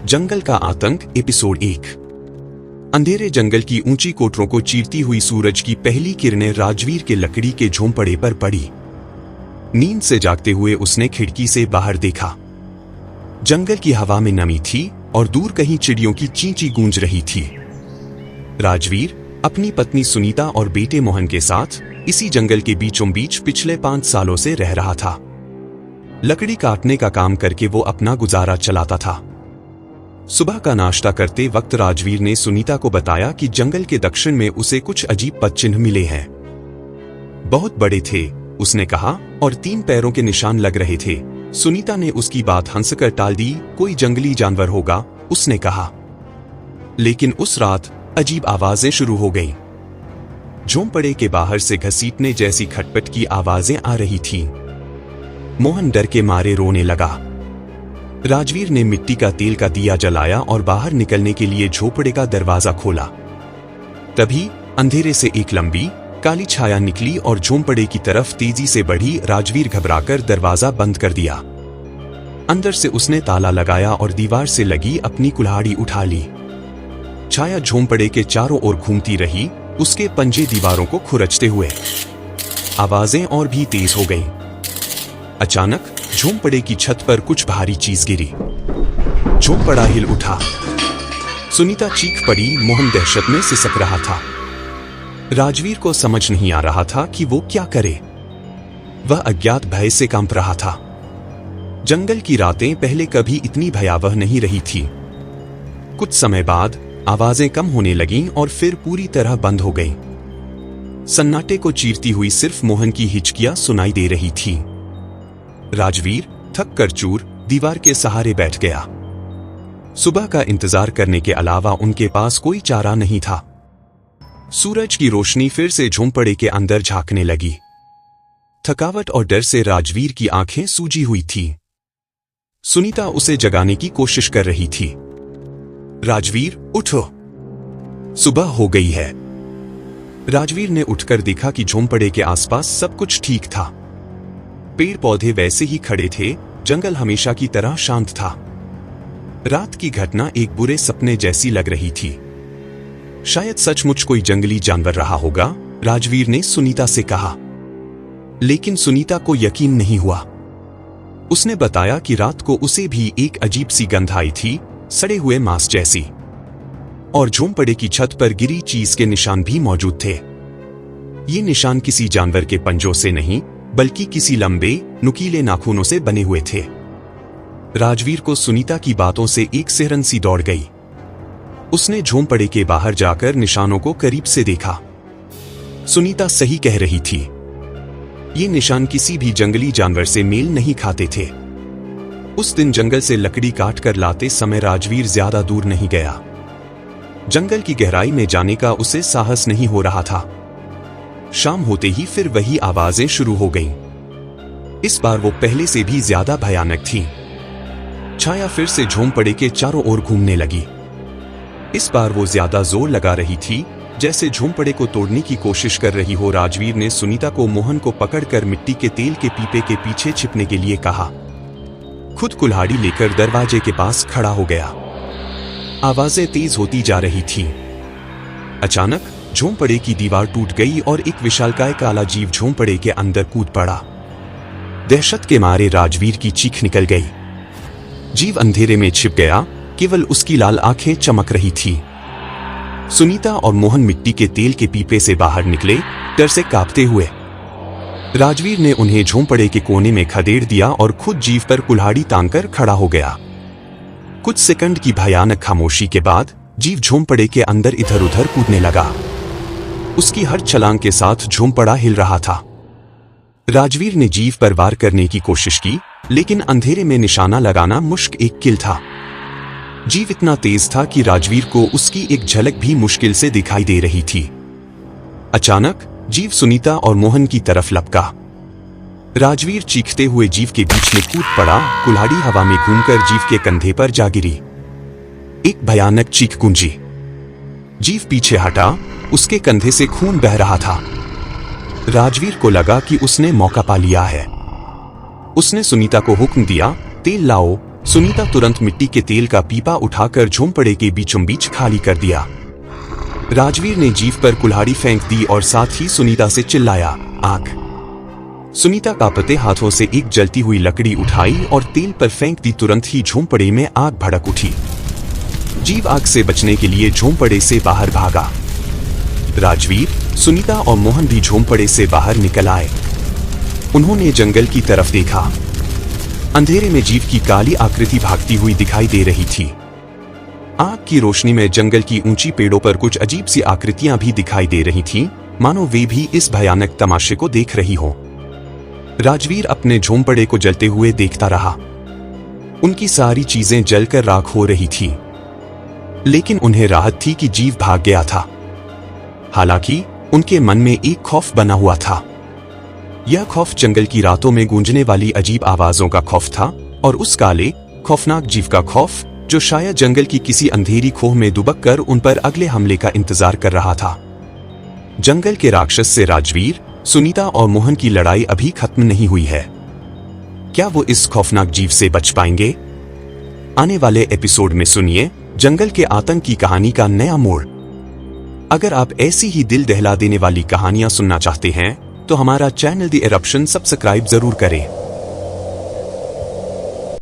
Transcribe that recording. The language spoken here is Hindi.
जंगल का आतंक एपिसोड 1। अंधेरे जंगल की ऊंची कोटरों को चीरती हुई सूरज की पहली किरणें राजवीर के लकड़ी के झोंपड़े पर पड़ी। नींद से जागते हुए उसने खिड़की से बाहर देखा। जंगल की हवा में नमी थी और दूर कहीं चिड़ियों की चींची गूंज रही थी। राजवीर अपनी पत्नी सुनीता और बेटे मोहन के साथ इसी जंगल के बीचों बीच पिछले 5 सालों से रह रहा था। लकड़ी काटने का काम करके वो अपना गुजारा चलाता था। सुबह का नाश्ता करते वक्त राजवीर ने सुनीता को बताया कि जंगल के दक्षिण में उसे कुछ अजीब पदचिन्ह मिले हैं। बहुत बड़े थे, उसने कहा, और 3 पैरों के निशान लग रहे थे। सुनीता ने उसकी बात हंसकर टाल दी। कोई जंगली जानवर होगा, उसने कहा। लेकिन उस रात अजीब आवाजें शुरू हो गईं। झोंपड़े के बाहर से घसीटने जैसी खटपट की आवाजें आ रही थीं। मोहन डर के मारे रोने लगा। राजवीर ने मिट्टी का तेल का दिया जलाया और बाहर निकलने के लिए झोपड़े का दरवाजा खोला। तभी अंधेरे से एक लंबी काली छाया निकली और झोंपड़े की तरफ तेजी से बढ़ी। राजवीर घबराकर दरवाजा बंद कर दिया। अंदर से उसने ताला लगाया और दीवार से लगी अपनी कुल्हाड़ी उठा ली। छाया झोंपड़े के चारों ओर घूमती रही, उसके पंजे दीवारों को खुरचते हुए। आवाजें और भी तेज हो गईं। अचानक झोंपड़े की छत पर कुछ भारी चीज गिरी। झोंपड़ा हिल उठा। सुनीता चीख पड़ी। मोहन दहशत में सिसक रहा था। राजवीर को समझ नहीं आ रहा था कि वो क्या करे। वह अज्ञात भय से कांप रहा था। जंगल की रातें पहले कभी इतनी भयावह नहीं रही थी। कुछ समय बाद आवाजें कम होने लगीं और फिर पूरी तरह बंद हो गईं। सन्नाटे को चीरती हुई सिर्फ मोहन की हिचकियां सुनाई दे रही थी। राजवीर थक कर चूर दीवार के सहारे बैठ गया। सुबह का इंतजार करने के अलावा उनके पास कोई चारा नहीं था। सूरज की रोशनी फिर से झोंपड़े के अंदर झांकने लगी। थकावट और डर से राजवीर की आंखें सूजी हुई थीं। सुनीता उसे जगाने की कोशिश कर रही थी। राजवीर, उठो, सुबह हो गई है। राजवीर ने उठकर देखा कि झोंपड़े के आसपास सब कुछ ठीक था। पेड़ पौधे वैसे ही खड़े थे, जंगल हमेशा की तरह शांत था। रात की घटना एक बुरे सपने जैसी लग रही थी। शायद सचमुच कोई जंगली जानवर रहा होगा, राजवीर ने सुनीता से कहा। लेकिन सुनीता को यकीन नहीं हुआ। उसने बताया कि रात को उसे भी एक अजीब सी गंध आई थी, सड़े हुए मांस जैसी, और झोंपड़े की छत पर गिरी चीज के निशान भी मौजूद थे। ये निशान किसी जानवर के पंजों से नहीं, बल्कि किसी लंबे नुकीले नाखूनों से बने हुए थे। राजवीर को सुनीता की बातों से एक सिहरन सी दौड़ गई। उसने झोंपड़े के बाहर जाकर निशानों को करीब से देखा। सुनीता सही कह रही थी। ये निशान किसी भी जंगली जानवर से मेल नहीं खाते थे। उस दिन जंगल से लकड़ी काट कर लाते समय राजवीर ज्यादा दूर नहीं गया। जंगल की गहराई में जाने का उसे साहस नहीं हो रहा था। शाम होते ही फिर वही आवाजें शुरू हो गईं। इस बार वो पहले से भी ज्यादा भयानक थी। छाया फिर से झोंपड़े के चारों ओर घूमने लगी। इस बार वो ज्यादा जोर लगा रही थी, जैसे झोंपड़े को तोड़ने की कोशिश कर रही हो। राजवीर ने सुनीता को मोहन को पकड़कर मिट्टी के तेल के पीपे के पीछे छिपने के लिए कहा। खुद कुल्हाड़ी लेकर दरवाजे के पास खड़ा हो गया। आवाजें तेज होती जा रही थीं। अचानक झोंपड़े की दीवार टूट गई और एक विशालकाय काला जीव झोंपड़े के अंदर कूद पड़ा। दहशत के मारे राजवीर की चीख निकल गई। जीव अंधेरे में छिप गया, केवल उसकी लाल आंखें चमक रही थी। सुनीता और मोहन मिट्टी के तेल के पीपे से बाहर निकले, डर से कांपते हुए। राजवीर ने उन्हें झोंपड़े के कोने में खदेड़ दिया और खुद जीव पर कुल्हाड़ी तानकर खड़ा हो गया। कुछ सेकंड की भयानक खामोशी के बाद जीव झोंपड़े के अंदर इधर उधर कूदने लगा। उसकी हर छलांग के साथ झोंपड़ा हिल रहा था। राजवीर ने जीव पर वार करने की कोशिश की, लेकिन अंधेरे में निशाना लगाना मुश्किल था। जीव इतना तेज था कि राजवीर को उसकी एक झलक भी मुश्किल से दिखाई दे रही थी। अचानक जीव सुनीता और मोहन की तरफ लपका। राजवीर चीखते हुए जीव के बीच में कूद पड़ा। कुल्हाड़ी हवा में घूमकर जीव के कंधे पर जा गिरी। एक भयानक चीख गूंजी। जीव पीछे हटा, उसके कंधे से खून बह रहा था। राजवीर को लगा कि उसने मौका पा लिया है। उसने सुनीता को हुक्म दिया, तेल लाओ, सुनीता तुरंत मिट्टी के तेल का पीपा उठाकर झोंपड़े के बीचों बीच खाली कर दिया। राजवीर ने जीभ पर कुल्हाड़ी फेंक दी और साथ ही सुनीता से चिल्लाया, आग। सुनीता कांपते हाथों से एक जलती हुई लकड़ी उठाई और तेल पर फेंक दी। तुरंत ही झोंपड़े में आग भड़क उठी। जीव आग से बचने के लिए झोंपड़े से बाहर भागा। राजवीर, सुनीता और मोहन भी झोंपड़े से बाहर निकल आए। उन्होंने जंगल की तरफ देखा। अंधेरे में जीव की काली आकृति भागती हुई दिखाई दे रही थी। आग की रोशनी में जंगल की ऊंची पेड़ों पर कुछ अजीब सी आकृतियां भी दिखाई दे रही थीं, मानो वे भी इस भयानक तमाशे को देख रही हो। राजवीर अपने झोंपड़े को जलते हुए देखता रहा। उनकी सारी चीजें जलकर राख हो रही थी, लेकिन उन्हें राहत थी कि जीव भाग गया था। हालांकि उनके मन में एक खौफ बना हुआ था। यह खौफ जंगल की रातों में गूंजने वाली अजीब आवाजों का खौफ था और उस काले खौफनाक जीव का खौफ जो शायद जंगल की किसी अंधेरी खोह में दुबककर उन पर अगले हमले का इंतजार कर रहा था। जंगल के राक्षस से राजवीर, सुनीता और मोहन की लड़ाई अभी खत्म नहीं हुई है। क्या वो इस खौफनाक जीव से बच पाएंगे? आने वाले एपिसोड में सुनिए जंगल के आतंक की कहानी का नया मोड़। अगर आप ऐसी ही दिल दहला देने वाली कहानियां सुनना चाहते हैं तो हमारा चैनल द इरप्शन सब्सक्राइब जरूर करें।